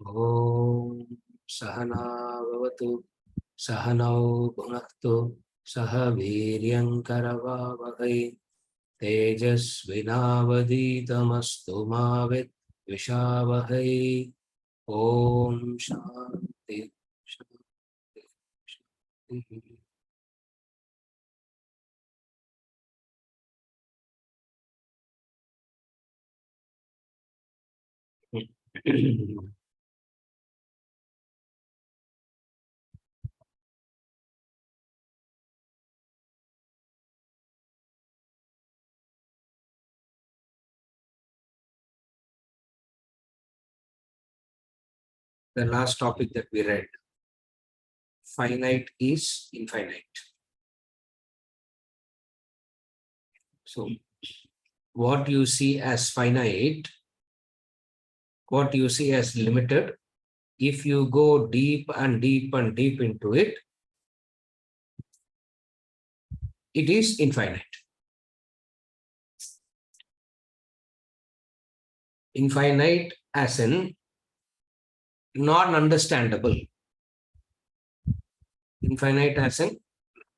Om Sahana Vavatu Sahanau Bhunaktu Saha Viryankaravavahai Tejasvinavaditamastu Mavet Vishavahai. Om Shanti Shanti Shanti. The last topic that we read, finite is infinite. So what you see as finite, what you see as limited, if you go deep and deep and deep into it, it is infinite. Infinite as in non-understandable. Infinite as in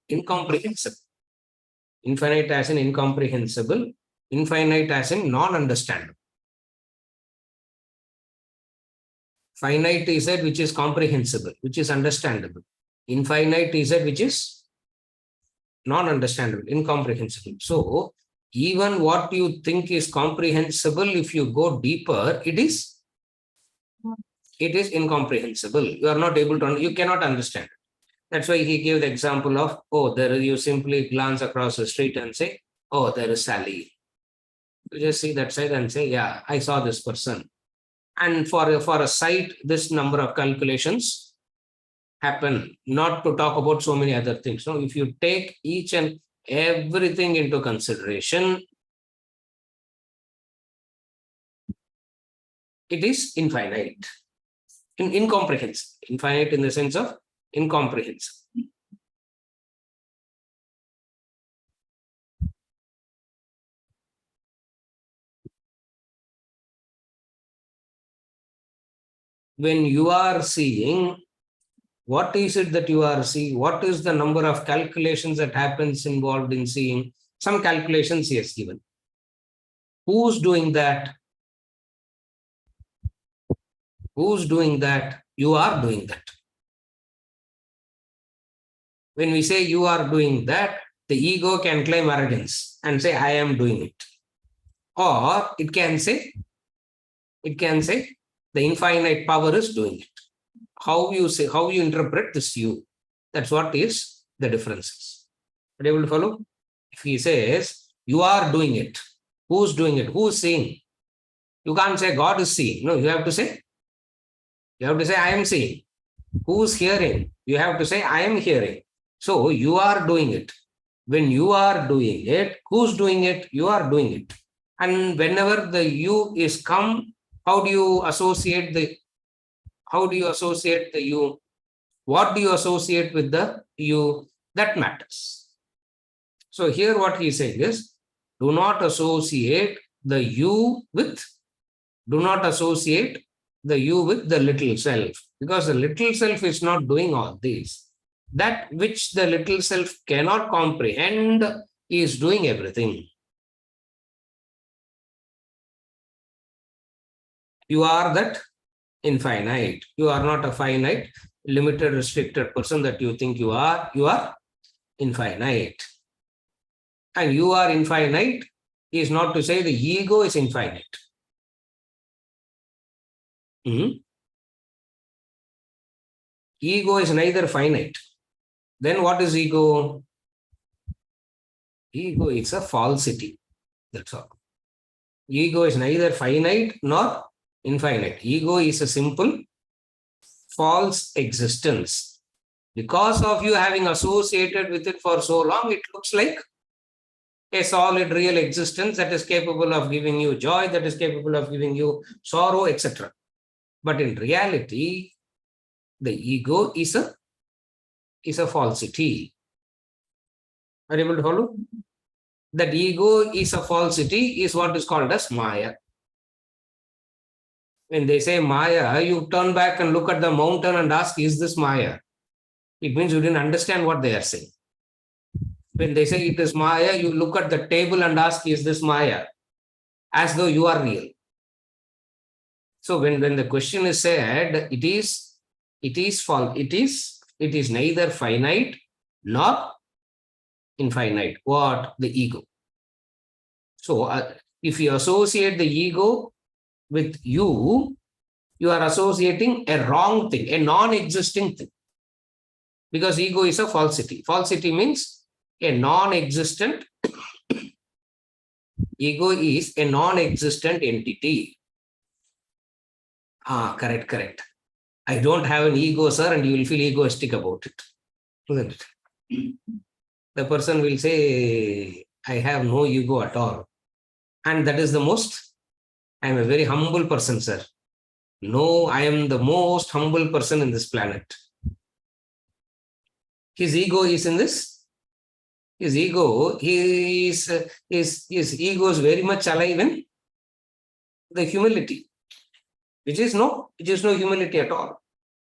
incomprehensible. Infinite as in incomprehensible. Infinite as in non-understandable. Finite is that which is comprehensible, which is understandable. Infinite is that which is non-understandable, incomprehensible. So even what you think is comprehensible, if you go deeper, it is incomprehensible. You are not able to, you cannot understand. That's why he gave the example of, oh, there you simply glance across the street and say, oh, there is Sally. You just see that side and say, yeah, I saw this person. And for a sight, this number of calculations happen, not to talk about so many other things. No, if you take each and everything into consideration, it is infinite, incomprehensible. Infinite in the sense of incomprehensible. When you are seeing, what is it that you are seeing? What is the number of calculations that happens involved in seeing? Some calculations he has given. Who's doing that? Who's doing that? You are doing that. When we say you are doing that, the ego can claim arrogance and say, I am doing it. Or it can say, the infinite power is doing it. How you say, how you interpret this you. That's what is the differences. Are you able to follow? If he says, you are doing it, who's doing it? Who's seeing? You can't say God is seeing. No, you have to say, I am seeing. Who's hearing? You have to say, I am hearing. So you are doing it. When you are doing it, who's doing it? You are doing it. And whenever the you is come, how do you associate the you? What do you associate with the you? That matters. So here what he saying is, do not associate the you with the little self, because the little self is not doing all these. That which the little self cannot comprehend is doing everything. You are that infinite. You are not a finite, limited, restricted person that you think you are. You are infinite. And you are infinite is not to say the ego is infinite. Ego is neither finite. Then what is ego? Ego is a falsity. That's all. Ego is neither finite nor infinite. Ego is a simple false existence. Because of you having associated with it for so long, it looks like a solid real existence that is capable of giving you joy, that is capable of giving you sorrow, etc. But in reality, the ego is a falsity. Are you able to follow? That ego is a falsity is what is called as Maya. When they say Maya, you turn back and look at the mountain and ask, is this Maya? It means you didn't understand what they are saying. When they say it is Maya, you look at the table and ask, is this Maya? As though you are real. So when the question is said, it is false. It is neither finite nor infinite. What? The ego. So if you associate the ego with you are associating a wrong thing, a non-existing thing. Because ego is a falsity. Falsity means a non-existent. Ego is a non-existent entity. Correct. I don't have an ego, sir, and you will feel egoistic about it. Isn't it? The person will say, I have no ego at all. And that is the most, I am a very humble person, sir. No, I am the most humble person in this planet. His ego is in this. His ego, his ego is very much alive in the humility, which is no humility at all.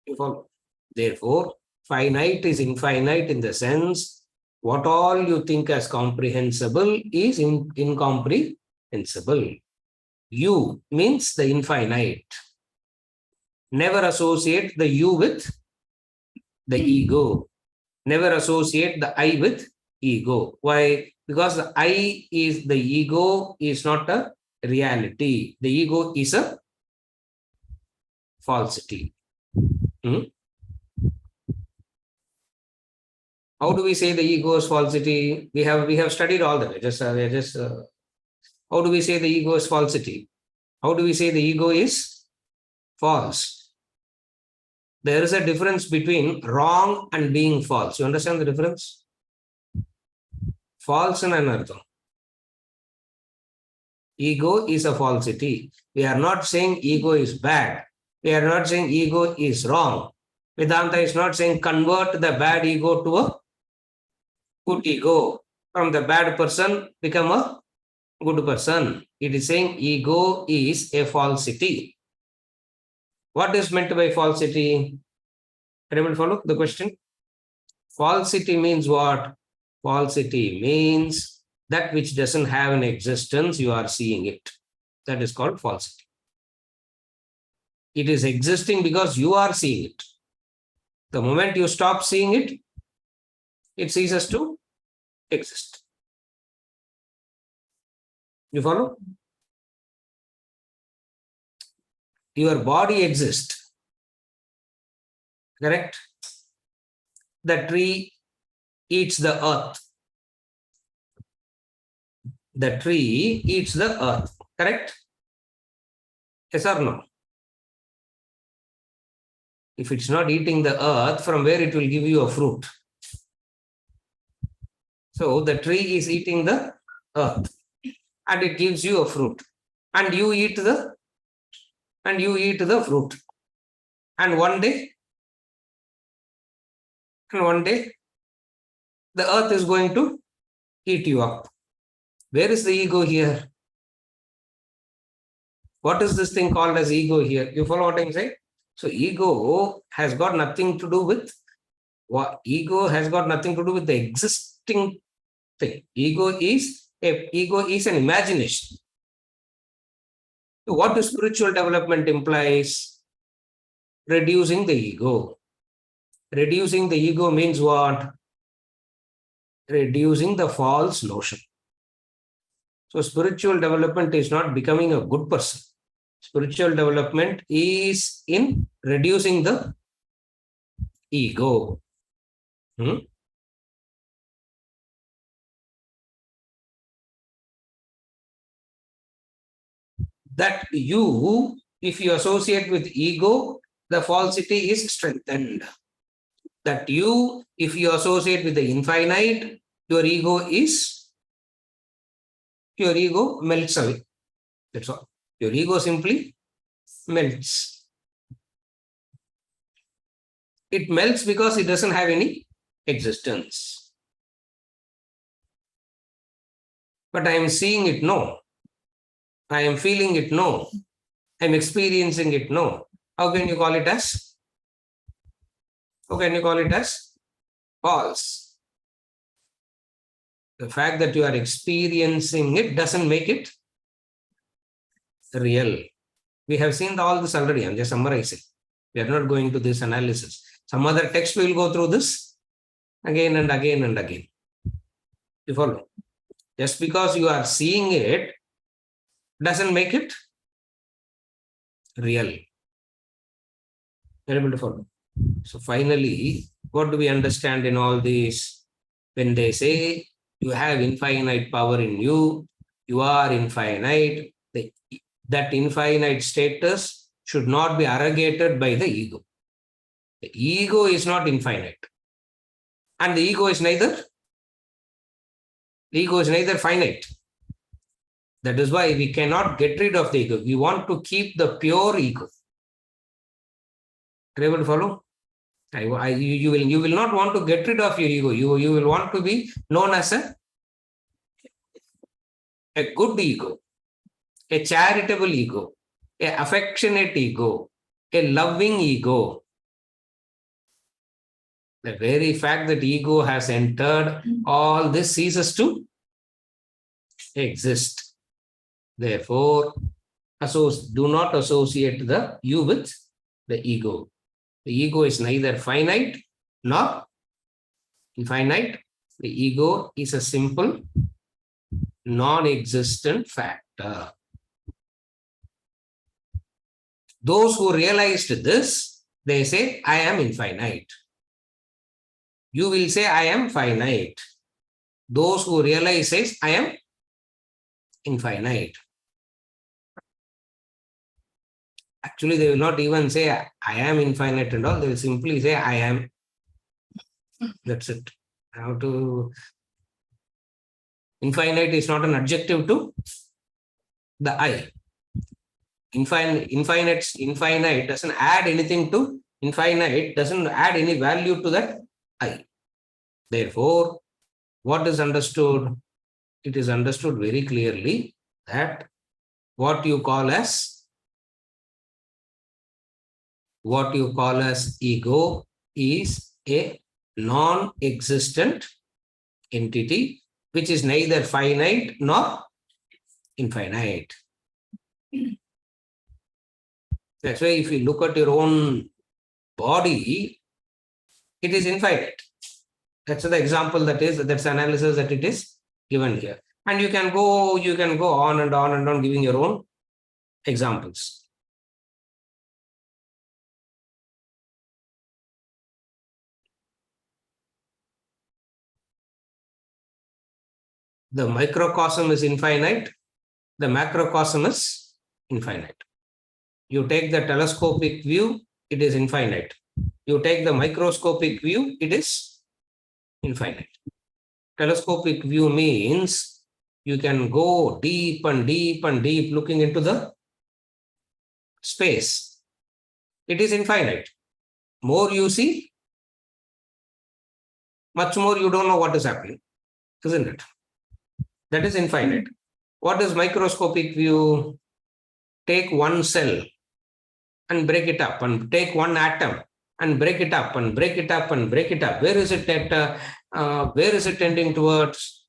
You follow? Therefore, finite is infinite in the sense what all you think as comprehensible is incomprehensible. You means the infinite. Never associate the you with the ego. Never associate the I with ego. Why? Because the I is the ego is not a reality. The ego is a falsity. How do we say the ego is falsity? We have studied all that. How do we say the ego is falsity? How do we say the ego is false? There is a difference between wrong and being false. You understand the difference? False and anartham. Ego is a falsity. We are not saying ego is bad. We are not saying ego is wrong. Vedanta is not saying convert the bad ego to a good ego. From the bad person, become a good person. It is saying ego is a falsity. What is meant by falsity? Anyone follow the question? Falsity means what? Falsity means that which doesn't have an existence, you are seeing it. That is called falsity. It is existing because you are seeing it. The moment you stop seeing it, it ceases to exist. You follow? Your body exists. Correct? The tree eats the earth. The tree eats the earth. Correct? Yes or no? If it's not eating the earth, from where it will give you a fruit? So the tree is eating the earth and it gives you a fruit. And you eat the fruit. And one day, the earth is going to eat you up. Where is the ego here? What is this thing called as ego here? You follow what I'm saying? So ego has got nothing to do with the existing thing. Ego is an imagination. So what the spiritual development implies? Reducing the ego. Reducing the ego means what? Reducing the false notion. So spiritual development is not becoming a good person. Spiritual development is in reducing the ego. That you, if you associate with ego, the falsity is strengthened. That you, if you associate with the infinite, your ego melts away. That's all. Your ego simply melts. It melts because it doesn't have any existence. But I am seeing it, no. I am feeling it, no. I'm experiencing it. No. How can you call it as? How can you call it as false? The fact that you are experiencing it doesn't make it real. We have seen all this already. I'm just summarizing. We are not going to this analysis. Some other text will go through this again and again and again. You follow? Just because you are seeing it doesn't make it real. You're able to follow? So finally, what do we understand in all this? When they say you have infinite power in you, you are infinite, that infinite status should not be arrogated by the ego. The ego is not infinite. And the ego is neither finite. That is why we cannot get rid of the ego. We want to keep the pure ego. Are you able to follow? You will not want to get rid of your ego. You will want to be known as a good ego, a charitable ego, a affectionate ego, a loving ego. The very fact that ego has entered, all this ceases to exist. Therefore, do not associate the you with the ego. The ego is neither finite nor infinite. The ego is a simple, non-existent factor. Those who realized this, they say, I am infinite. You will say, I am finite. Those who realize says, I am infinite. Actually, they will not even say, I am infinite and all. They will simply say, I am. That's it. How to... Infinite is not an adjective to the I. Infinite doesn't add anything to infinite, doesn't add any value to that I. Therefore, what is understood? It is understood very clearly that what you call as ego is a non-existent entity which is neither finite nor infinite. That's why if you look at your own body, it is infinite. That's the example that's analysis that it is given here. And you can go on and on and on giving your own examples. The microcosm is infinite. The macrocosm is infinite. You take the telescopic view, it is infinite. You take the microscopic view, it is infinite. Telescopic view means you can go deep and deep and deep looking into the space. It is infinite. More you see, much more you don't know what is happening, isn't it? That is infinite. What is microscopic view? Take one cell and break it up, and take one atom and break it up and break it up and break it up. Where is it where is it tending towards?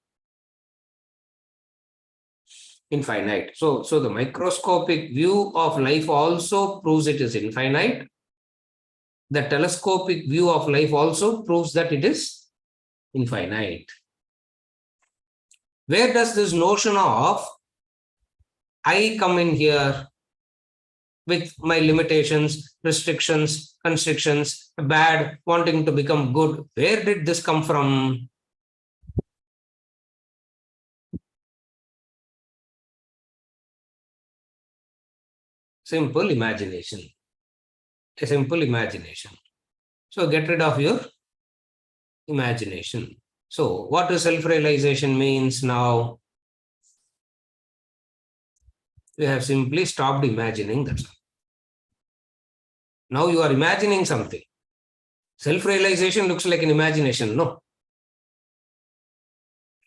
Infinite. So the microscopic view of life also proves it is infinite. The telescopic view of life also proves that it is infinite. Where does this notion of I come in here with my limitations, restrictions, constrictions, bad, wanting to become good? Where did this come from? Simple imagination. A simple imagination. So get rid of your imagination. So what does self-realization means now? You have simply stopped imagining that. Now you are imagining something. Self-realization looks like an imagination, no?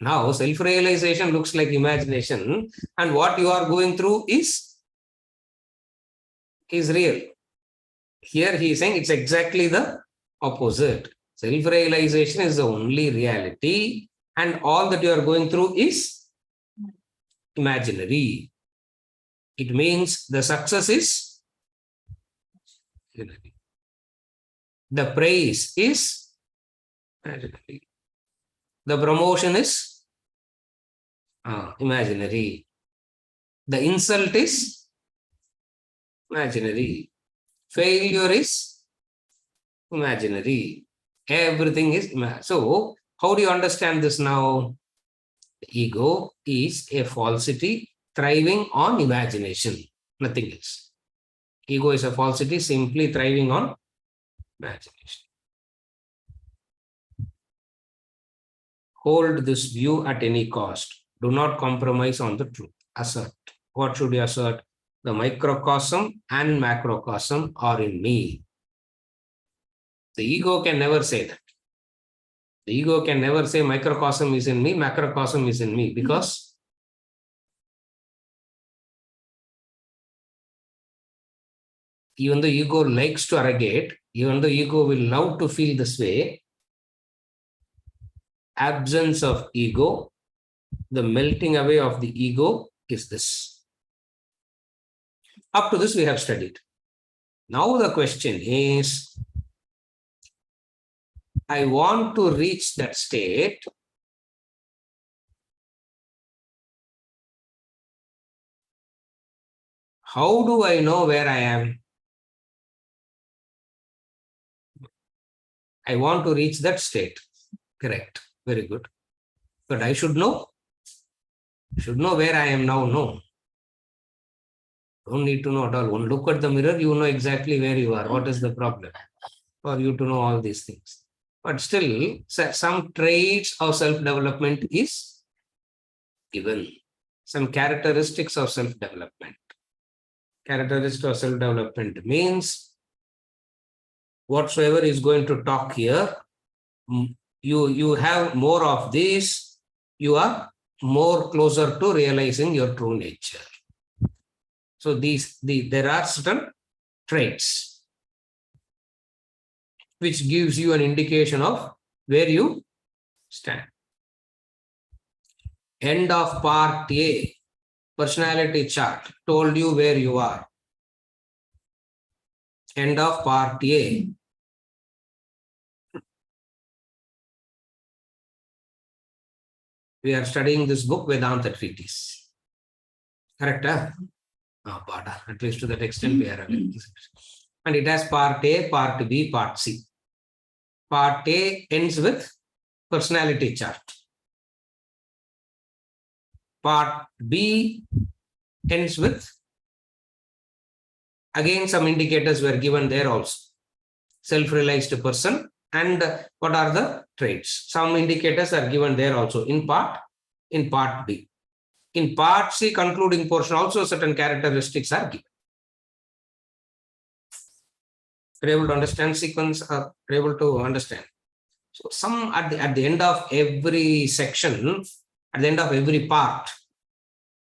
Now self-realization looks like imagination, and what you are going through is is real. Here he is saying it's exactly the opposite. Self-realization is the only reality, and all that you are going through is imaginary. It means the success is imaginary. The praise is imaginary. The promotion is imaginary. The insult is imaginary. Failure is imaginary. Everything is imaginary. So, how do you understand this now? The ego is a falsity thriving on imagination, nothing else. Ego is a falsity simply thriving on imagination. Hold this view at any cost. Do not compromise on the truth. Assert. What should you assert? The microcosm and macrocosm are in me. The ego can never say that. The ego can never say microcosm is in me, macrocosm is in me, because even though ego likes to arrogate, even though ego will love to feel this way, absence of ego, the melting away of the ego is this. Up to this we have studied. Now the question is, I want to reach that state. How do I know where I am? I want to reach that state. Correct. Very good. But I should know. I should know where I am now. No. Don't need to know at all. One look at the mirror, you know exactly where you are. What is the problem? For you to know all these things. But still, some traits of self-development is given. Some characteristics of self-development. Characteristics of self-development means whatsoever is going to talk here, you have more of this, you are more closer to realizing your true nature. So there are certain traits which gives you an indication of where you stand. End of part A, personality chart, told you where you are. End of part A. We are studying this book, Vedanta Treatise. Correct? Huh? At least to that extent we are aware. And it has part A, part B, part C. Part A ends with personality chart. Part B ends with, again, some indicators were given there also. Self-realized person and what are the traits. Some indicators are given there also in part B. In part C, concluding portion, also certain characteristics are given. Are you able to understand sequence? Are you able to understand? So some at the end of every section, at the end of every part,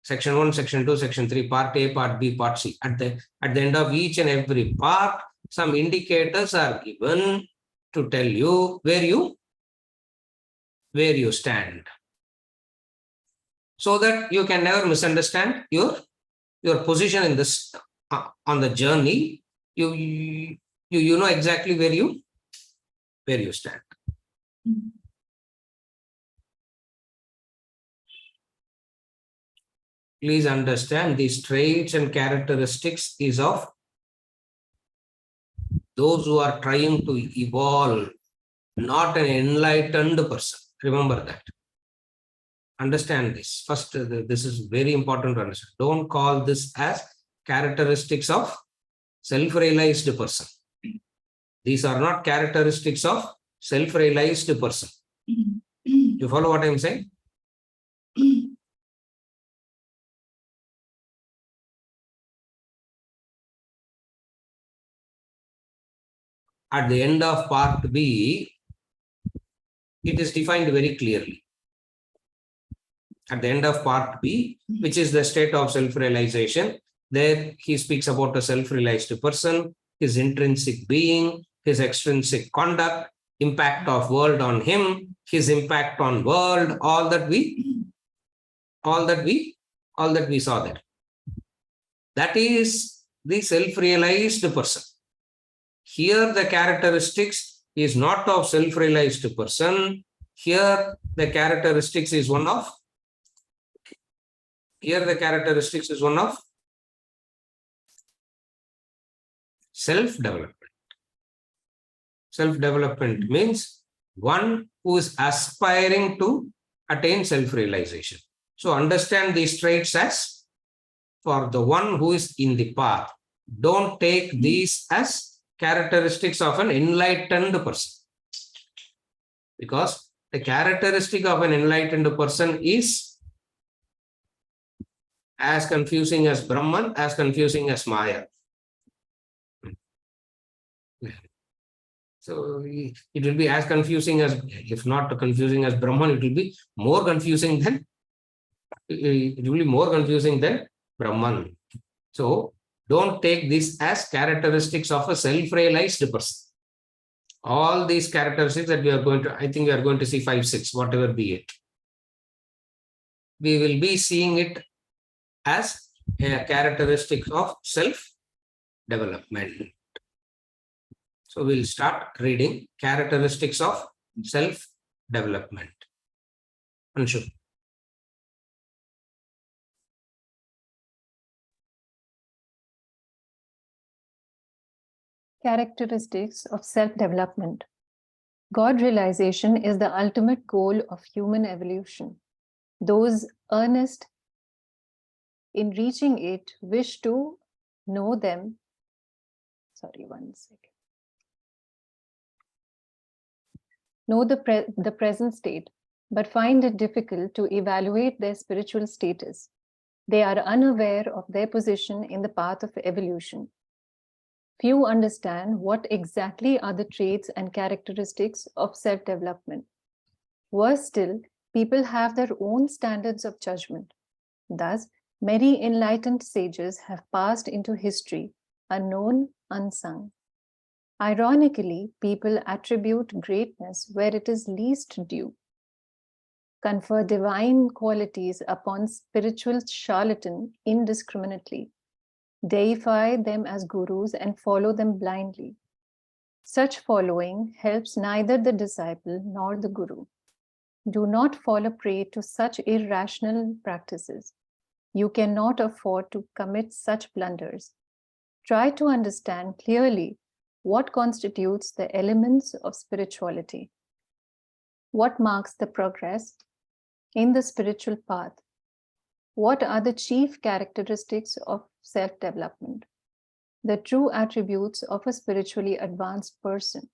section 1, section 2, section 3, part A, part B, part C, at the end of each and every part, some indicators are given to tell you where you stand, so that you can never misunderstand your position in this on the journey. You know exactly where you stand. Please understand, these traits and characteristics is of those who are trying to evolve, not an enlightened person. Remember that. Understand this. First, this is very important to understand. Don't call this as characteristics of self-realized person. These are not characteristics of self-realized person. You follow what I am saying? At the end of part B, it is defined very clearly. At the end of part B, which is the state of self-realization, There he speaks about a self-realized person, his intrinsic being, his extrinsic conduct, impact of world on him, his impact on world, all that we saw there. That is the self-realized person. Here the characteristics is not of self-realized person. Here the characteristics is one of self-development. Self-development means one who is aspiring to attain self-realization. So understand these traits as for the one who is in the path. Don't take these as characteristics of an enlightened person. Because the characteristic of an enlightened person is as confusing as Brahman, as confusing as Maya. So it will be as confusing as, if not confusing as Brahman, it will be more confusing than Brahman. So don't take this as characteristics of a self-realized person. All these characteristics that we are going to, I think we are going to see 5, 6, whatever be it. We will be seeing it as a characteristic of self-development. So we'll start reading characteristics of self-development. Anshu. Characteristics of self-development. God realization is the ultimate goal of human evolution. Those earnest in reaching it wish to know them. Sorry, one second. Know the present state, but find it difficult to evaluate their spiritual status. They are unaware of their position in the path of evolution. Few understand what exactly are the traits and characteristics of self-development. Worse still, people have their own standards of judgment. Thus, many enlightened sages have passed into history, unknown, unsung. Ironically, people attribute greatness where it is least due, confer divine qualities upon spiritual charlatans indiscriminately, deify them as gurus and follow them blindly. Such following helps neither the disciple nor the guru. Do not fall a prey to such irrational practices. You cannot afford to commit such blunders. Try to understand clearly what constitutes the elements of spirituality. What marks the progress in the spiritual path? What are the chief characteristics of self-development? The true attributes of a spiritually advanced person.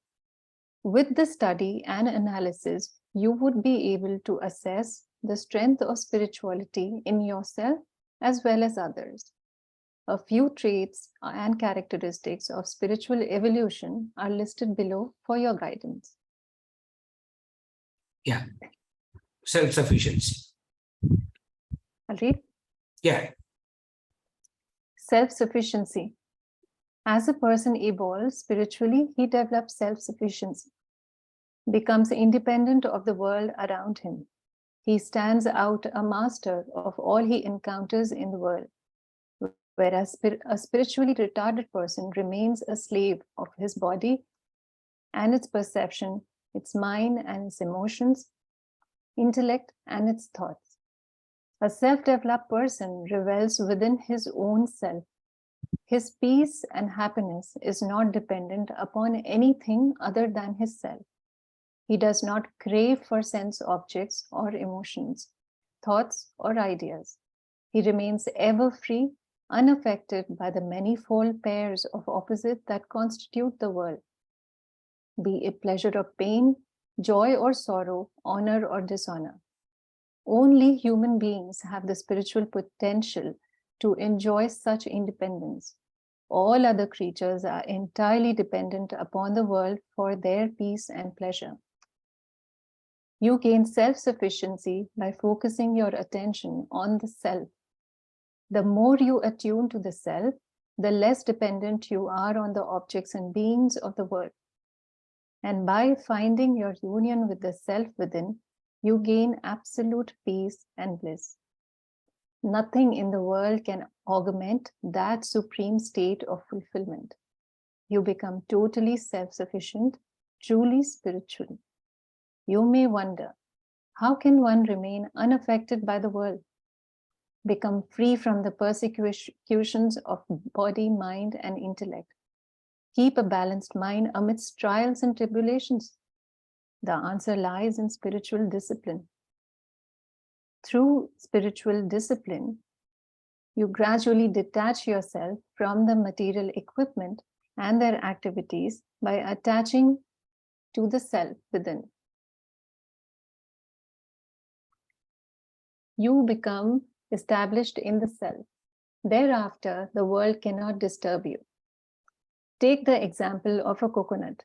With the study and analysis, you would be able to assess the strength of spirituality in yourself as well as others. A few traits and characteristics of spiritual evolution are listed below for your guidance. Yeah. Self-sufficiency. I'll read. Yeah. Self-sufficiency. As a person evolves spiritually, he develops self-sufficiency, becomes independent of the world around him. He stands out a master of all he encounters in the world, whereas a spiritually retarded person remains a slave of his body and its perception, its mind and its emotions, intellect and its thoughts. A self-developed person revels within his own self. His peace and happiness is not dependent upon anything other than his self. He does not crave for sense objects or emotions, thoughts or ideas. He remains ever free, unaffected by the manifold pairs of opposites that constitute the world, be it pleasure or pain, joy or sorrow, honor or dishonor. Only human beings have the spiritual potential to enjoy such independence. All other creatures are entirely dependent upon the world for their peace and pleasure. You gain self-sufficiency by focusing your attention on the self. The more you attune to the self, the less dependent you are on the objects and beings of the world. And by finding your union with the self within, you gain absolute peace and bliss. Nothing in the world can augment that supreme state of fulfillment. You become totally self-sufficient, truly spiritual. You may wonder, how can one remain unaffected by the world? Become free from the persecutions of body, mind, and intellect. Keep a balanced mind amidst trials and tribulations. The answer lies in spiritual discipline. Through spiritual discipline, you gradually detach yourself from the material equipment and their activities by attaching to the self within. You become established in the self. Thereafter, the world cannot disturb you. Take the example of a coconut.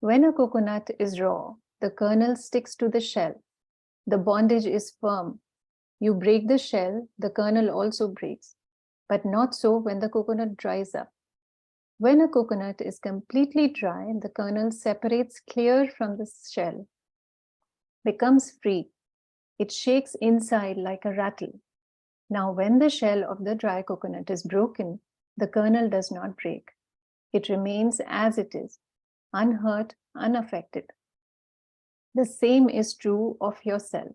When a coconut is raw, the kernel sticks to the shell. The bondage is firm. You break the shell, the kernel also breaks. But not so when the coconut dries up. When a coconut is completely dry, the kernel separates clear from the shell, becomes free. It shakes inside like a rattle. Now, when the shell of the dry coconut is broken, the kernel does not break. It remains as it is, unhurt, unaffected. The same is true of yourself.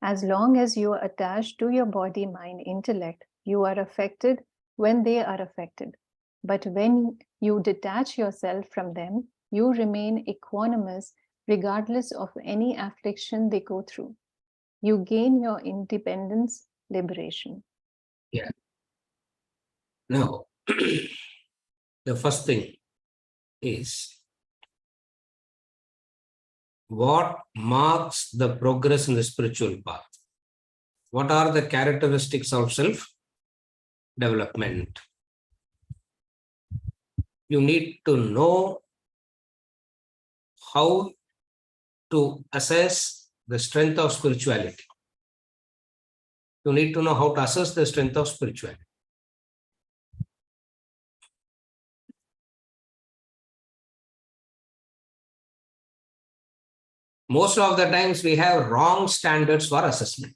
As long as you are attached to your body, mind, intellect, you are affected when they are affected. But when you detach yourself from them, you remain equanimous regardless of any affliction they go through. You gain your independence, liberation. Yeah. Now, the first thing is what marks the progress in the spiritual path? What are the characteristics of self-development? You need to know how to assess the strength of spirituality. You need to know how to assess the strength of spirituality. Most of the times we have wrong standards for assessment.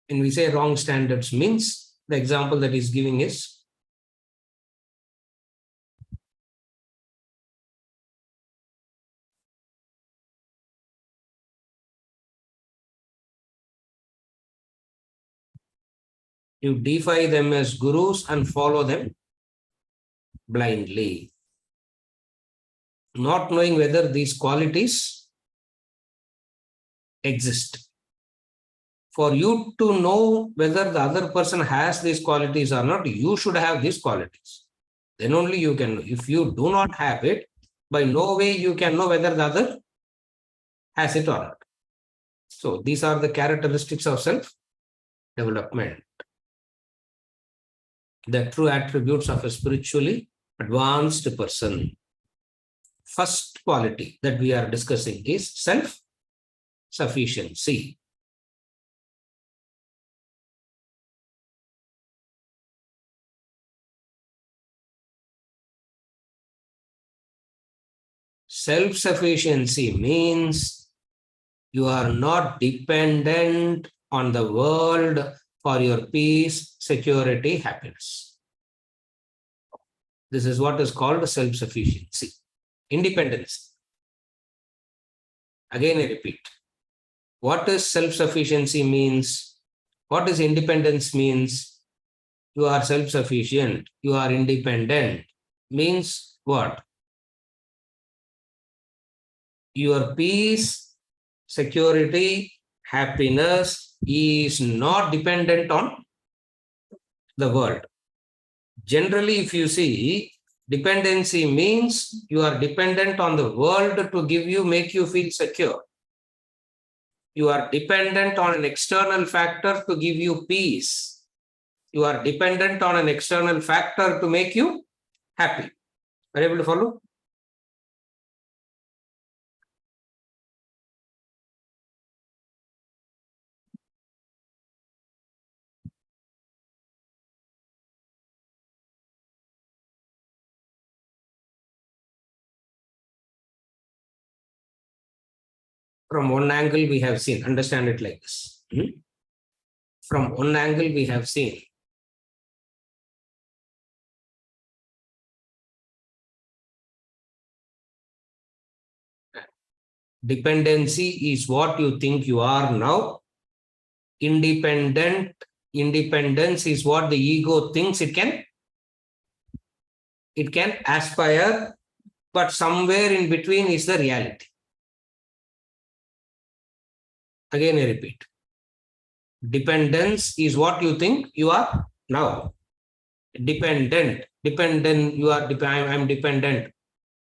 When we say wrong standards means, the example that he's giving is you defy them as gurus and follow them blindly, not knowing whether these qualities exist. For you to know whether the other person has these qualities or not, you should have these qualities. Then only you can know. If you do not have it, by no way you can know whether the other has it or not. So these are the characteristics of self-development. The true attributes of a spiritually advanced person. First quality that we are discussing is self-sufficiency. Self-sufficiency means you are not dependent on the world for your peace, security, happiness. This is what is called self-sufficiency. Independence. Again, I repeat. What is self-sufficiency means? What is independence means? You are self-sufficient. You are independent. Means what? Your peace, security, happiness is not dependent on the world. Generally, if you see, dependency means you are dependent on the world to give you, make you feel secure. You are dependent on an external factor to give you peace. You are dependent on an external factor to make you happy. Are you able to follow? From one angle we have seen, understand it like this. From one angle we have seen dependency is what you think you are now. Independence is what the ego thinks it can aspire, but somewhere in between is the reality. Again, I repeat. Dependence is what you think you are now. Dependent, you are I'm dependent.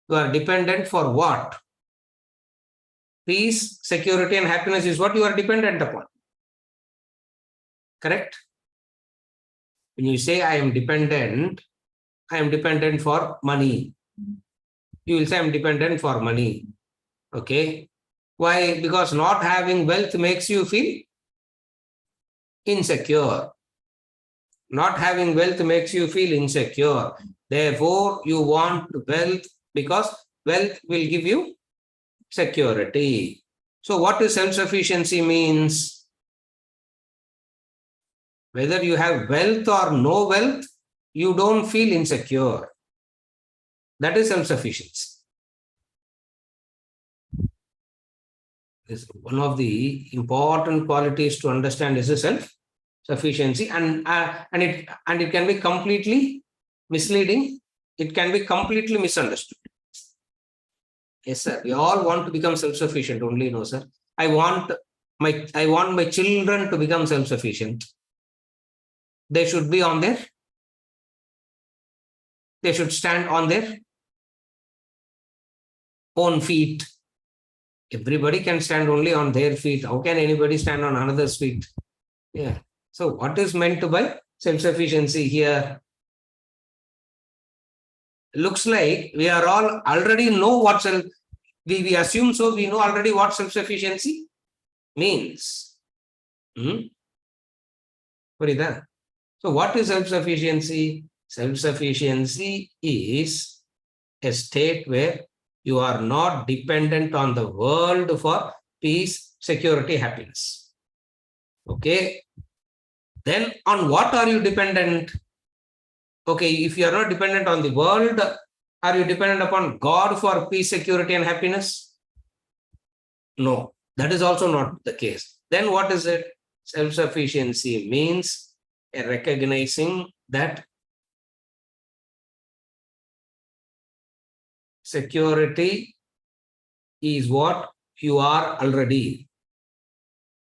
You are dependent for what? Peace, security, and happiness is what you are dependent upon. Correct? When you say I am dependent for money. You will say I'm dependent for money. Okay. Why? Because not having wealth makes you feel insecure. Not having wealth makes you feel insecure. Therefore, you want wealth because wealth will give you security. So what is self-sufficiency means? Whether you have wealth or no wealth, you don't feel insecure. That is self-sufficiency. One of the important qualities to understand is the self-sufficiency, and it can be completely misleading. It can be completely misunderstood. Yes, sir. We all want to become self-sufficient only, no, sir. I want my children to become self-sufficient. They should be on their. They should stand on their own feet. Everybody can stand only on their feet. How can anybody stand on another's feet? Yeah. So what is meant by self-sufficiency here? Looks like we are all already know what we assume so. We know already what self-sufficiency means. So what is self-sufficiency? Self-sufficiency is a state where you are not dependent on the world for peace, security, happiness. Okay. Then on what are you dependent? Okay, if you are not dependent on the world, are you dependent upon God for peace, security, and happiness? No, that is also not the case. Then what is it? Self-sufficiency means recognizing that security is what you are already.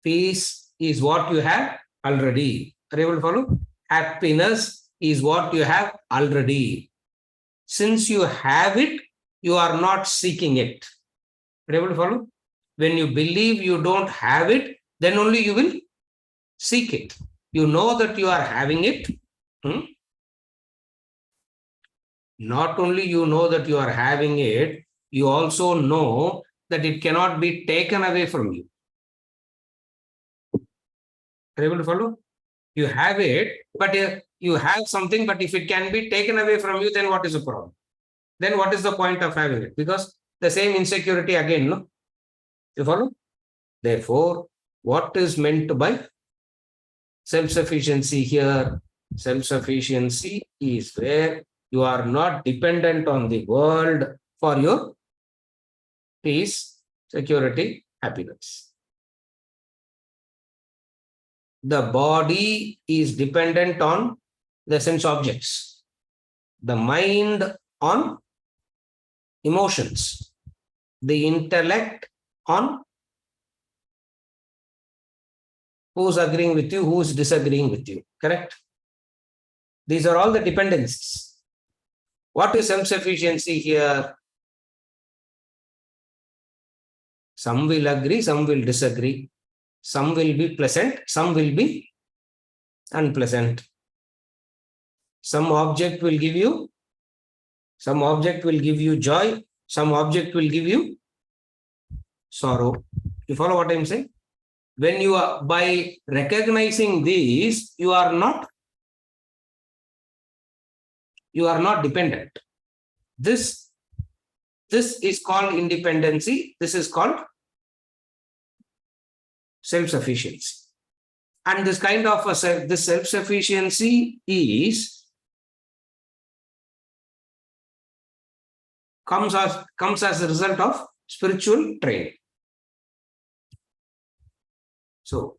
Peace is what you have already. Are you able to follow? Happiness is what you have already. Since you have it, you are not seeking it. Are you able to follow? When you believe you don't have it, then only you will seek it. You know that you are having it. Not only you know that you are having it, you also know that it cannot be taken away from you. Are you able to follow? You have it, but you have something, but if it can be taken away from you, then what is the problem? Then what is the point of having it? Because the same insecurity again, no? You follow? Therefore, what is meant by self-sufficiency here? Self-sufficiency is where you are not dependent on the world for your peace, security, happiness. The body is dependent on the sense objects. The mind on emotions. The intellect on who's agreeing with you, who's disagreeing with you. Correct? These are all the dependencies. What is self-sufficiency here? Some will agree, some will disagree. Some will be pleasant, some will be unpleasant. Some object will give you joy, some object will give you sorrow. You follow what I'm saying? When you are, by recognizing these, you are not dependent. This is called independency. This is called self-sufficiency. And this kind of this self-sufficiency comes as a result of spiritual training. So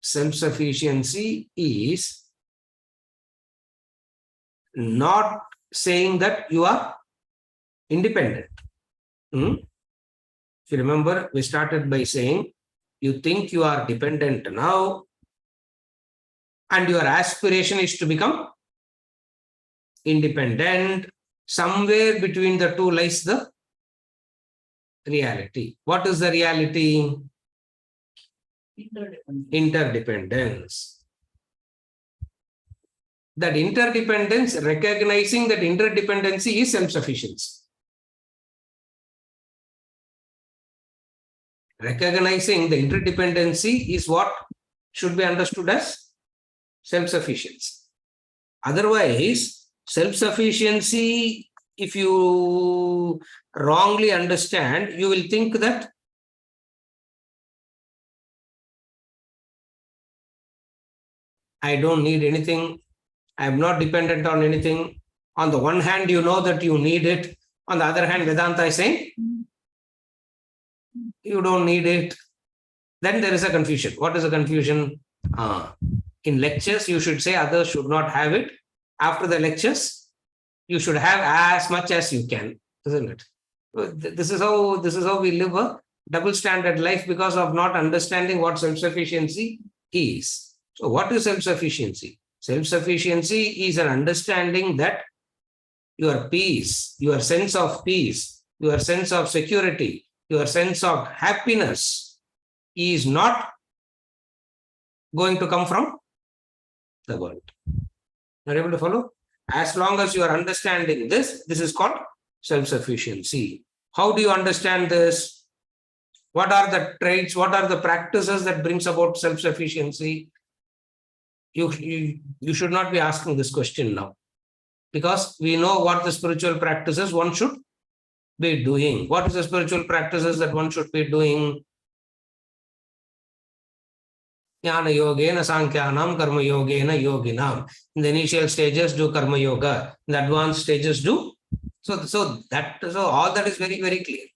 self-sufficiency is not saying that you are independent. If you remember, we started by saying you think you are dependent now, and your aspiration is to become independent. Somewhere between the two lies the reality. What is the reality? Interdependence. That interdependence, recognizing that interdependency is self-sufficiency. Recognizing the interdependency is what should be understood as self-sufficiency. Otherwise, self-sufficiency, if you wrongly understand, you will think that I don't need anything, I am not dependent on anything. On the one hand, you know that you need it. On the other hand, Vedanta is saying you don't need it. Then there is a confusion. What is the confusion? In lectures, you should say others should not have it. After the lectures, you should have as much as you can, isn't it? This is how we live a double standard life because of not understanding what self-sufficiency is. So what is self-sufficiency? Self-sufficiency is an understanding that your peace, your sense of peace, your sense of security, your sense of happiness is not going to come from the world. Are you able to follow? As long as you are understanding this, this is called self-sufficiency. How do you understand this? What are the traits? What are the practices that brings about self-sufficiency? You should not be asking this question now, because we know what the spiritual practices one should be doing. What is the spiritual practices that one should be doing? Jnana yogena sankhyanam karma yogena yoginam. In the initial stages, do karma yoga. In the advanced stages, do. So all that is very, very clear.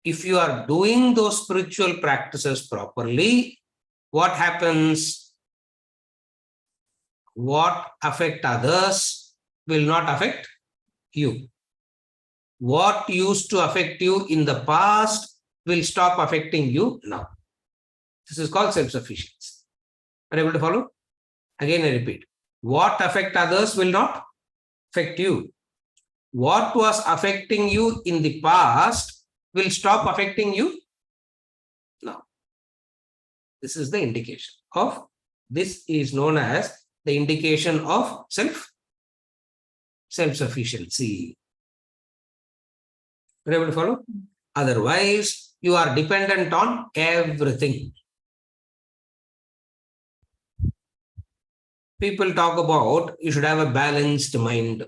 If you are doing those spiritual practices properly, what happens? What affect others will not affect you. What used to affect you in the past will stop affecting you now. This is called self-sufficiency. Are you able to follow? Again, I repeat. What affect others will not affect you. What was affecting you in the past will stop affecting you now. This is the indication of, this is known as the indication of self-sufficiency. Are you able to follow? Otherwise, you are dependent on everything. People talk about you should have a balanced mind.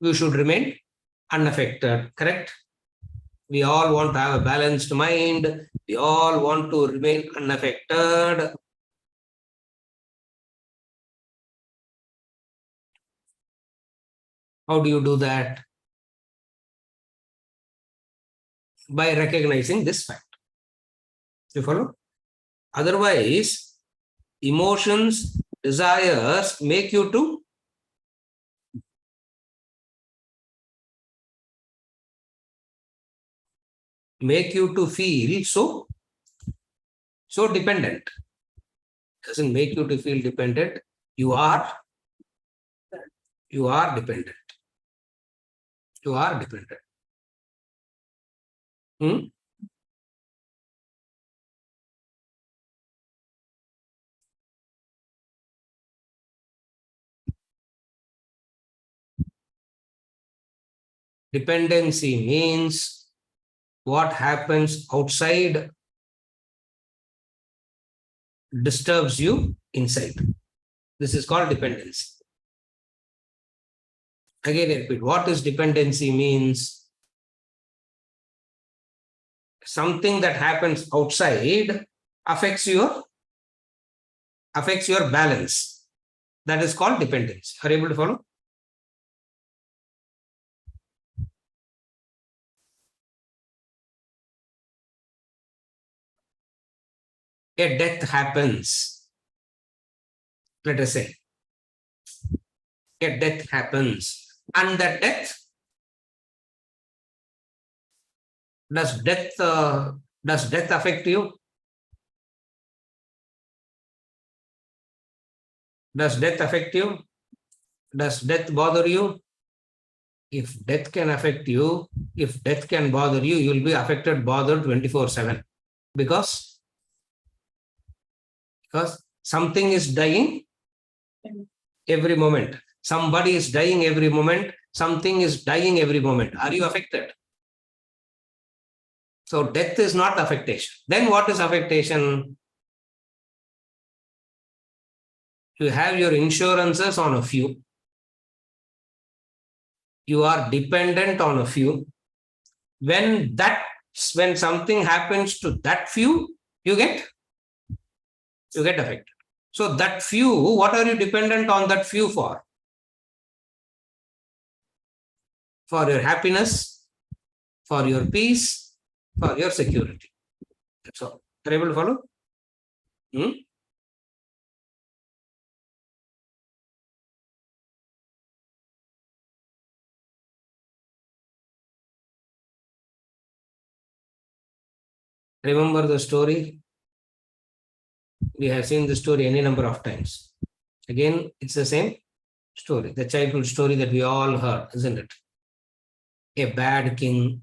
You should remain unaffected, correct? We all want to have a balanced mind. We all want to remain unaffected. How do you do that? By recognizing this fact. You follow? Otherwise, emotions, desires make you to feel so dependent. Doesn't make you to feel dependent. You are dependent. You are dependent. Dependency means what happens outside disturbs you inside. This is called dependency. Again, I repeat, what is dependency means? Something that happens outside affects your balance. That is called dependence. Are you able to follow? A death happens. Let us say a death happens, and that death, does death affect you? Does death affect you? Does death bother you? If death can affect you, if death can bother you, you will be affected, bothered 24/7. Because something is dying every moment. Somebody is dying every moment. Something is dying every moment. Are you affected? So death is not affectation. Then what is affectation? You have your insurances on a few. You are dependent on a few. When something happens to that few, you get affected. So that few, what are you dependent on that few for? For your happiness, for your peace, for your security. That's all. Are you able to follow? Remember the story? We have seen the story any number of times. Again, it's the same story, the childhood story that we all heard, isn't it? A bad king,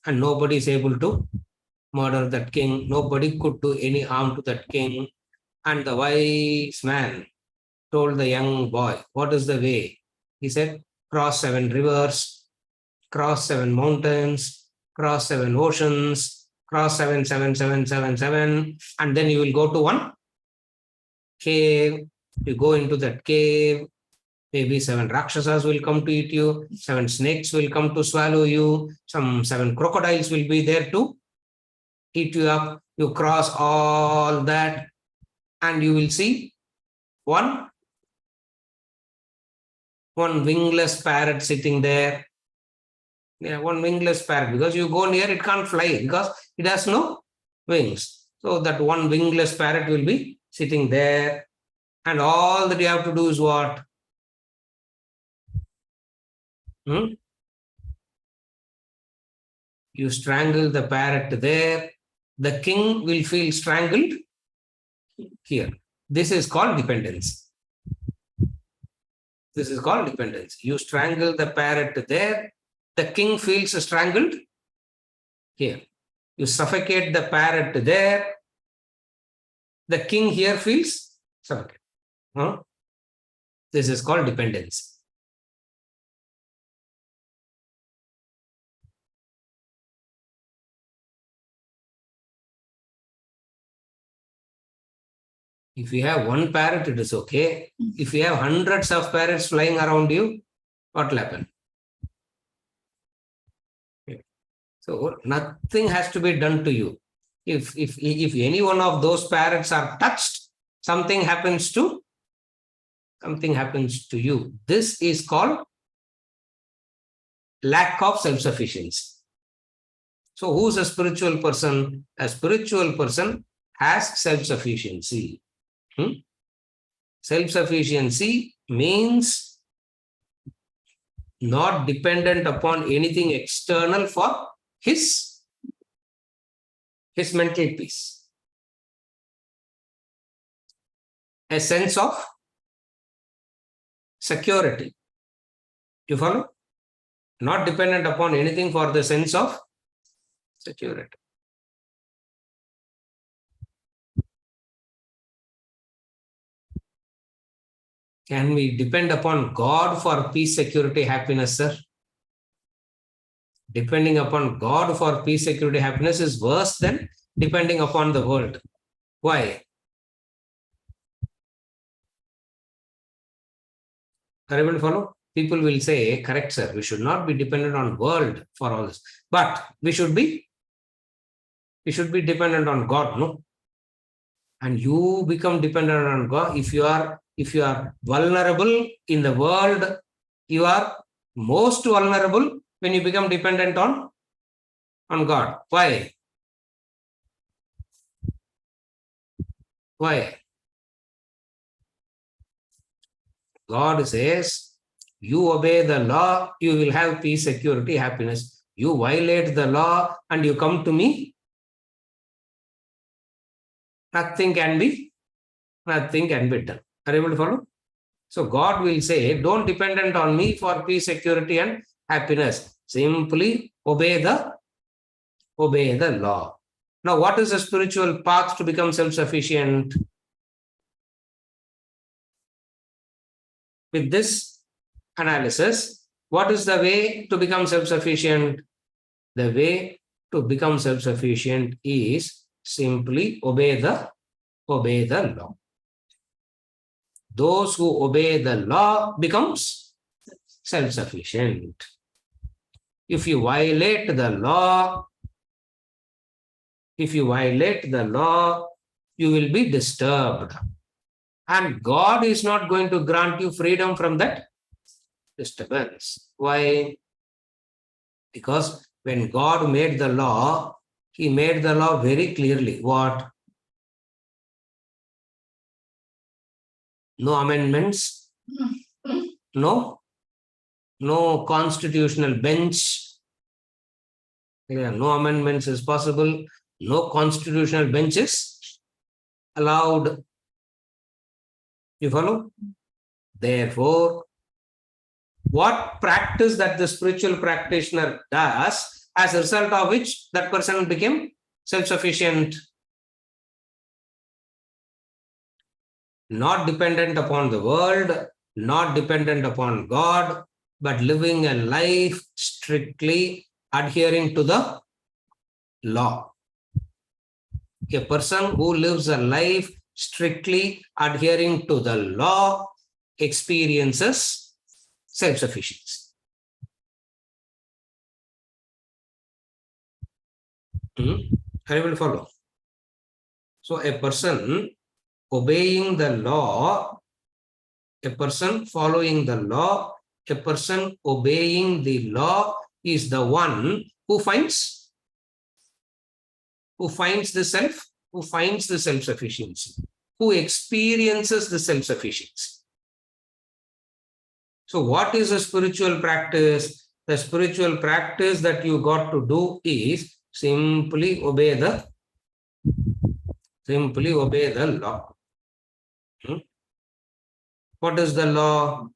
and nobody is able to murder that king. Nobody could do any harm to that king. And the wise man told the young boy, what is the way? He said, cross 7 rivers, cross 7 mountains, cross 7 oceans, cross 7, 7, 7, 7, 7, and then you will go to one cave. You go into that cave, maybe 7 rakshasas will come to eat you, 7 snakes will come to swallow you, some 7 crocodiles will be there to eat you up. You cross all that, and you will see one wingless parrot sitting there. Yeah, one wingless parrot, because you go near, it can't fly because it has no wings. So that one wingless parrot will be sitting there, and all that you have to do is what? You strangle the parrot there. The king will feel strangled here. This is called dependence. This is called dependence. You strangle the parrot there. The king feels strangled here. You suffocate the parrot there. The king here feels suffocated. This is called dependence. If you have one parrot, it is okay. If you have hundreds of parrots flying around you, what will happen? So nothing has to be done to you. If any one of those parrots are touched, something happens to you. This is called lack of self-sufficiency. So who's a spiritual person? A spiritual person has self-sufficiency. Self-sufficiency means not dependent upon anything external for his mental peace. A sense of security. You follow? Not dependent upon anything for the sense of security. Can we depend upon God for peace, security, happiness, sir? Depending upon God for peace, security, happiness is worse than depending upon the world. Why? Are you able to follow? People will say, correct, sir, we should not be dependent on world for all this. But we should be dependent on God, no? and you become dependent on God. If you are vulnerable in the world, you are most vulnerable when you become dependent on God. Why? Why? God says, you obey the law, you will have peace, security, happiness. You violate the law and you come to me, nothing can be done. Are you able to follow? So God will say, don't dependent on me for peace, security, and happiness. Simply obey the law. Now, what is the spiritual path to become self-sufficient? With this analysis, what is the way to become self-sufficient? The way to become self-sufficient is simply obey the law. Those who obey the law becomes self-sufficient. If you violate the law, you will be disturbed. And God is not going to grant you freedom from that disturbance. Why? Because when God made the law, He made the law very clearly. What? No amendments, no constitutional bench. No amendments is possible. No constitutional bench is allowed. You follow? Therefore, what practice that the spiritual practitioner does, as a result of which that person became self-sufficient, not dependent upon the world, not dependent upon God, but living a life strictly adhering to the law. A person who lives a life strictly adhering to the law experiences self-sufficiency. Are you able to follow? So a person obeying the law, a person following the law, a person obeying the law is the one who finds the self-sufficiency, who experiences the self-sufficiency. So what is a spiritual practice? The spiritual practice that you got to do is simply obey the law. What is the law?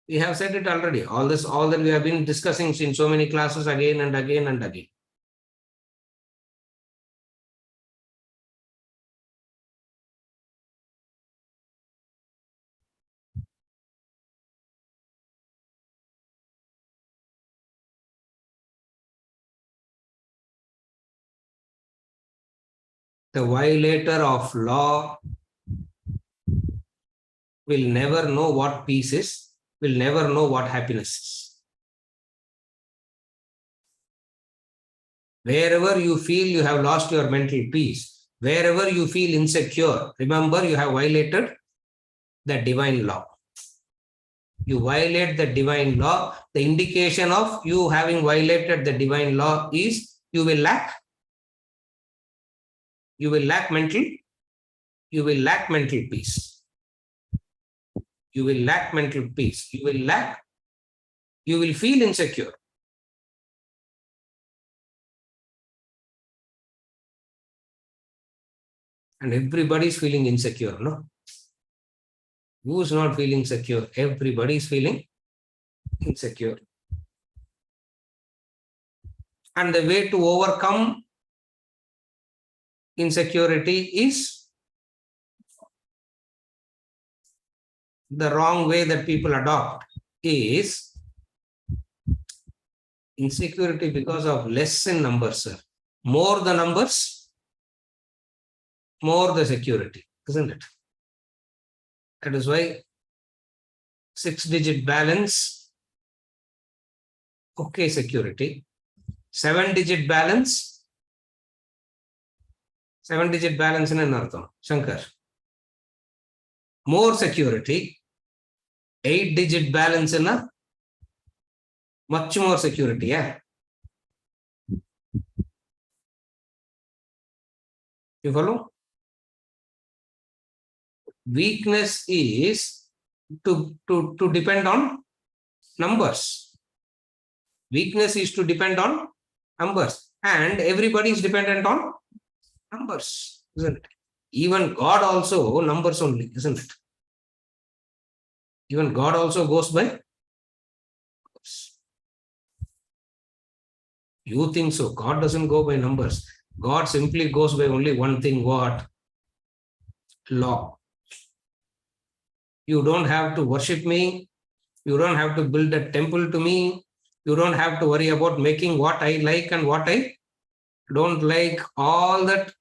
We have said it already. All that we have been discussing in so many classes again and again and again. The violator of law will never know what peace is, will never know what happiness is. Wherever you feel you have lost your mental peace, wherever you feel insecure, remember you have violated the divine law. You violate the divine law. The indication of you having violated the divine law is you will lack mental peace. You will lack mental peace. You will feel insecure. And everybody is feeling insecure, no? Who is not feeling secure? Everybody is feeling insecure. And the way to overcome insecurity is the wrong way that people adopt is insecurity because of less in numbers, sir. More the numbers, more the security, isn't it? That is why 6-digit balance, okay, security. 7-digit balance, 7-digit balance in anartham. Shankar. More security. 8-digit balance in a much more security. Yeah. You follow? Weakness is to depend on numbers. Weakness is to depend on numbers. And everybody is dependent on numbers, isn't it? Even God also numbers only, isn't it? Even God also goes by numbers. You think so? God doesn't go by numbers. God simply goes by only one thing. What? Law. You don't have to worship me. You don't have to build a temple to me. You don't have to worry about making what I like and what I don't like. All that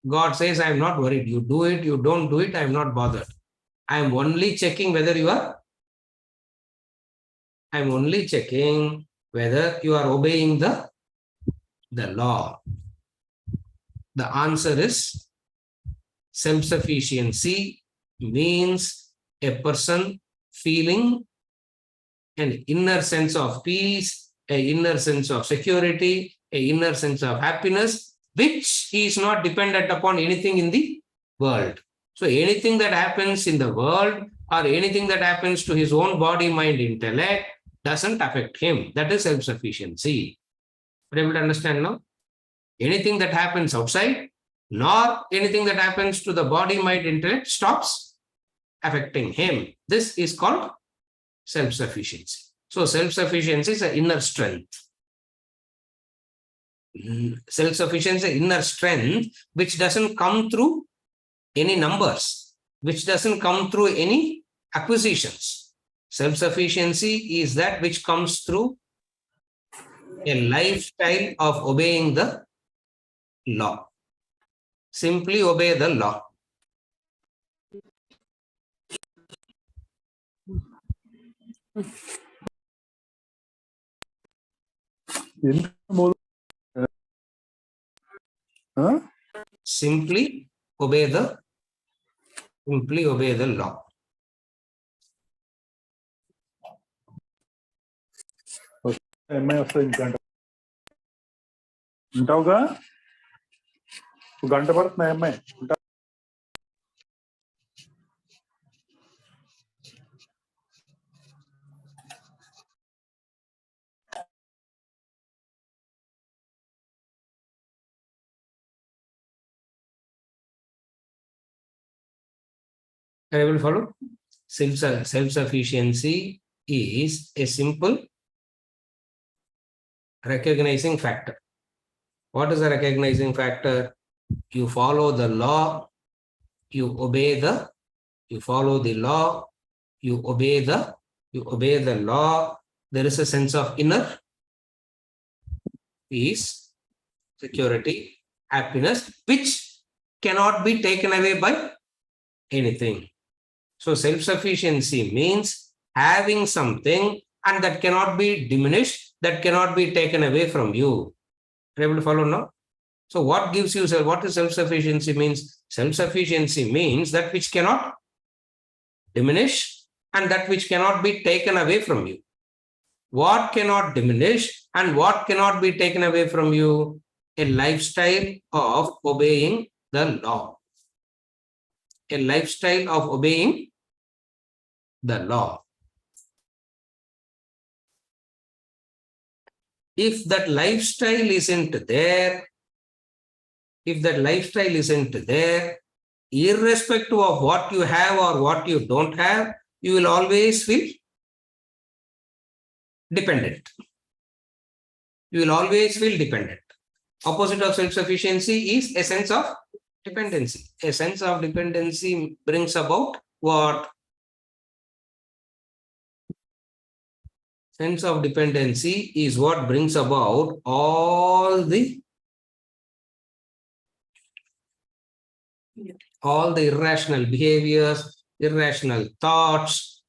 God says, I am not worried. You do it, you don't do it, I am not bothered. I am only checking whether you are obeying the law. The answer is self-sufficiency means a person feeling an inner sense of peace, an inner sense of security, an inner sense of happiness, which is not dependent upon anything in the world. So anything that happens in the world or anything that happens to his own body, mind, intellect doesn't affect him. That is self-sufficiency. Are you able to understand now? Anything that happens outside, nor anything that happens to the body, mind, intellect stops affecting him. This is called self-sufficiency. So self-sufficiency is an inner strength. Self-sufficiency, inner strength, which doesn't come through any numbers, which doesn't come through any acquisitions. Self-sufficiency is that which comes through a lifestyle of obeying the law. Simply obey the law. Simply obey the law. ఉంటావుగా గంట పడుతున్నాయి అమ్మాయి. I will follow. Self-sufficiency is a simple recognizing factor. What is a recognizing factor? You follow the law, you follow the law, you obey the law. There is a sense of inner peace, security, happiness, which cannot be taken away by anything. So self-sufficiency means having something and that cannot be diminished, that cannot be taken away from you. Are you able to follow now? So what gives you, what is self-sufficiency means? Self-sufficiency means that which cannot diminish and that which cannot be taken away from you. What cannot diminish and what cannot be taken away from you? A lifestyle of obeying the law. A lifestyle of obeying the law. If that lifestyle isn't there, irrespective of what you have or what you don't have, you will always feel dependent. You will always feel dependent. Opposite of self-sufficiency is a sense of dependency. A sense of dependency brings about what? Sense of dependency is what brings about all the irrational behaviors, irrational thoughts,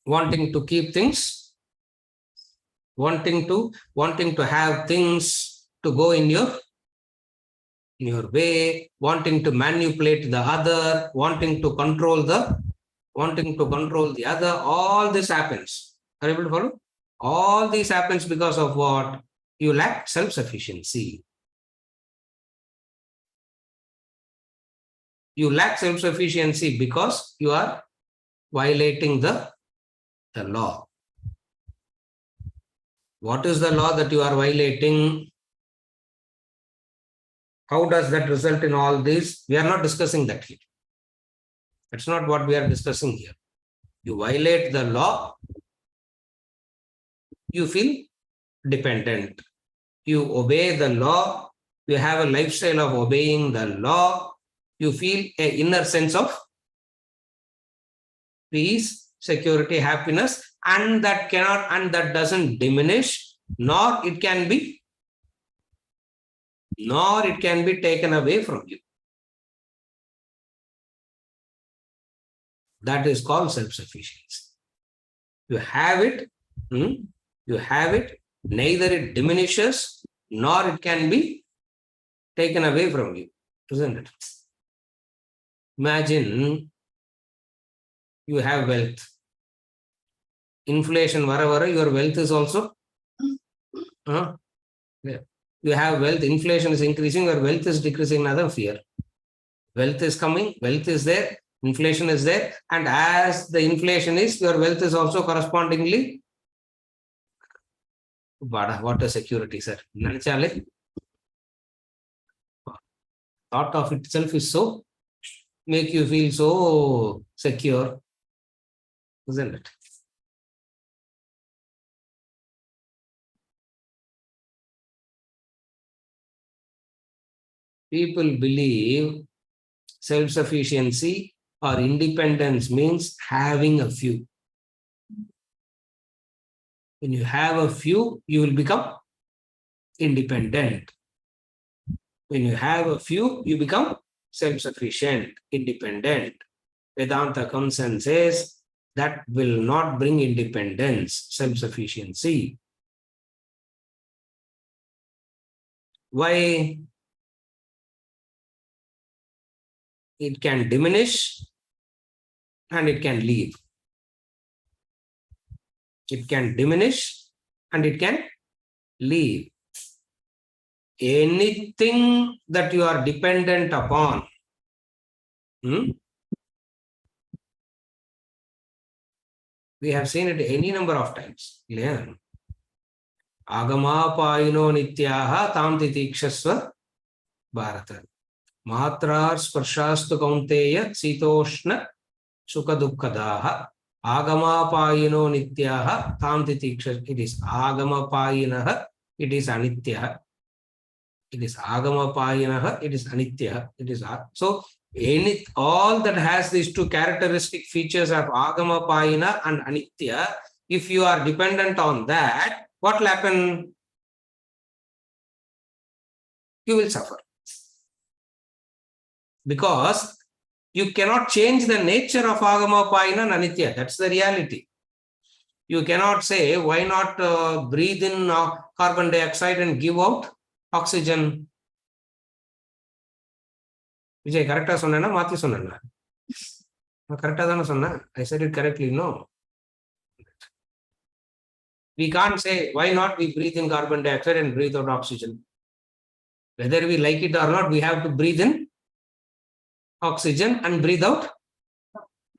wanting to keep things, wanting to have things to go in your in your way, wanting to manipulate the other, wanting to control the other. All this happens. Are you able to follow? All this happens because of what? You lack self-sufficiency. You lack self-sufficiency because you are violating the law. What is the law that you are violating? How does that result in all this? We are not discussing that here. That's not what we are discussing here. You violate the law, you feel dependent. You obey the law, you have a lifestyle of obeying the law, you feel an inner sense of peace, security, happiness, and that doesn't diminish, nor it can be taken away from you. That is called self-sufficiency. You have it, neither it diminishes, nor it can be taken away from you, isn't it? Imagine you have wealth. Inflation, wherever your wealth is also. You have wealth, inflation is increasing, your wealth is decreasing, another fear. Wealth is coming, wealth is there, inflation is there, and as the inflation is, your wealth is also correspondingly. What a security, sir. Thought of itself is so, make you feel so secure, isn't it? People believe self-sufficiency or independence means having a few. When you have a few, you will become independent. When you have a few, you become self-sufficient, independent. Vedanta comes and says that will not bring independence, self-sufficiency. Why? It can diminish and it can leave. It can diminish and it can leave. Anything that you are dependent upon, we have seen it any number of times. Yeah. Agama payino nityaha tam titikshasva bharata. Matrar sparshastu kaunteya sitoshna sukha dukkadaha. Agama payino nityaha tam titikshasva. It is agama payinaha, it is anityaha. It is agama payinaha, it is anitya. It is so all that has these two characteristic features of agama payina and anitya. If you are dependent on that, what will happen? You will suffer, because you cannot change the nature of agama payina and anitya. That's the reality. You cannot say, why not breathe in carbon dioxide and give out oxygen. Vijay, correct sonna mathi sonna? Correct sonna? I said it correctly, no. We can't say, why not we breathe in carbon dioxide and breathe out oxygen. Whether we like it or not, we have to breathe in oxygen and breathe out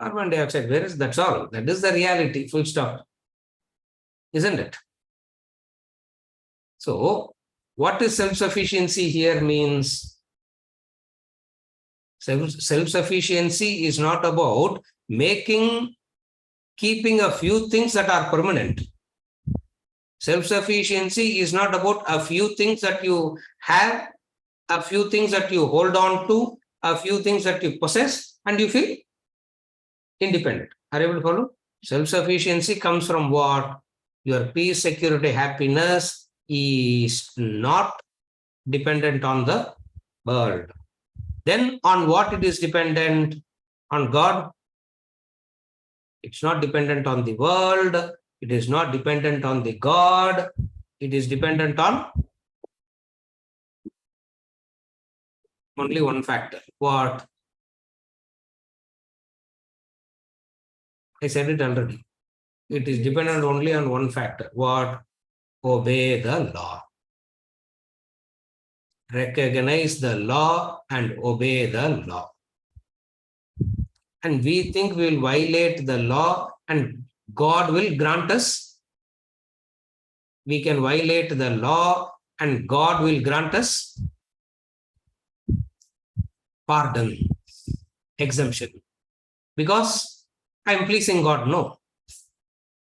carbon dioxide. Where is that's all? That is the reality, full stop. Isn't it? So, what is self-sufficiency here means? Self-sufficiency is not about keeping a few things that are permanent. Self-sufficiency is not about a few things that you have, a few things that you hold on to, a few things that you possess, and you feel independent. Are you able to follow? Self-sufficiency comes from what? Your peace, security, happiness is not dependent on the world. Then on what it is dependent? On God. It's not dependent on the world. It is not dependent on the God. It is dependent on Only one factor. What? I said it already. It is dependent only on one factor. What? Obey the law. Recognize the law and obey the law. And we think we will violate the law and God will grant us. We can violate the law and God will grant us pardon, exemption. Because I am pleasing God. No.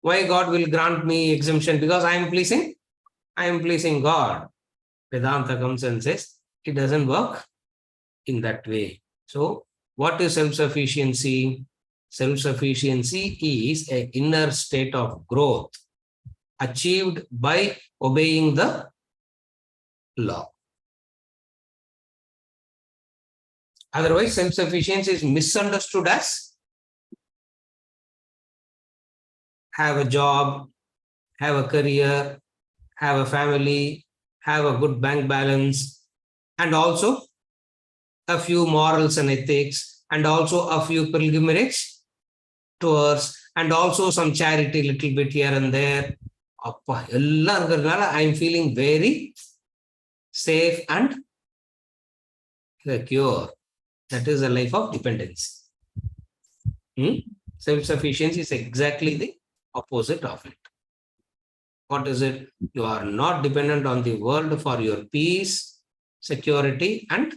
Why God will grant me exemption? Because I am pleasing God. Vedanta comes and says it doesn't work in that way. So, what is self-sufficiency? Self-sufficiency is an inner state of growth achieved by obeying the law. Otherwise, self-sufficiency is misunderstood as have a job, have a career, have a family, have a good bank balance, and also a few morals and ethics, and also a few pilgrimage tours, and also some charity little bit here and there. I am feeling very safe and secure. That is a life of dependence. Self-sufficiency is exactly the opposite of it. What is it? You are not dependent on the world for your peace, security, and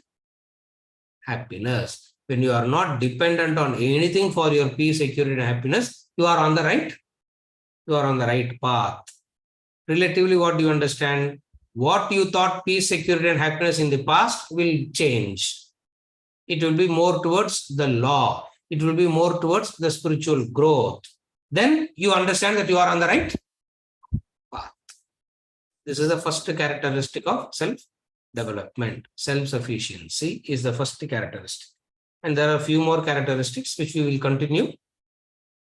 happiness. When you are not dependent on anything for your peace, security, and happiness, you are on the right. You are on the right path. Relatively, what do you understand? What you thought peace, security, and happiness in the past will change. It will be more towards the law. It will be more towards the spiritual growth. Then you understand that you are on the right path. This is the first characteristic of self-development. Self-sufficiency is the first characteristic. And there are a few more characteristics which we will continue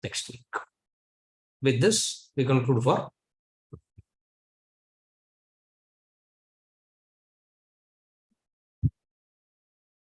next week. With this, we conclude for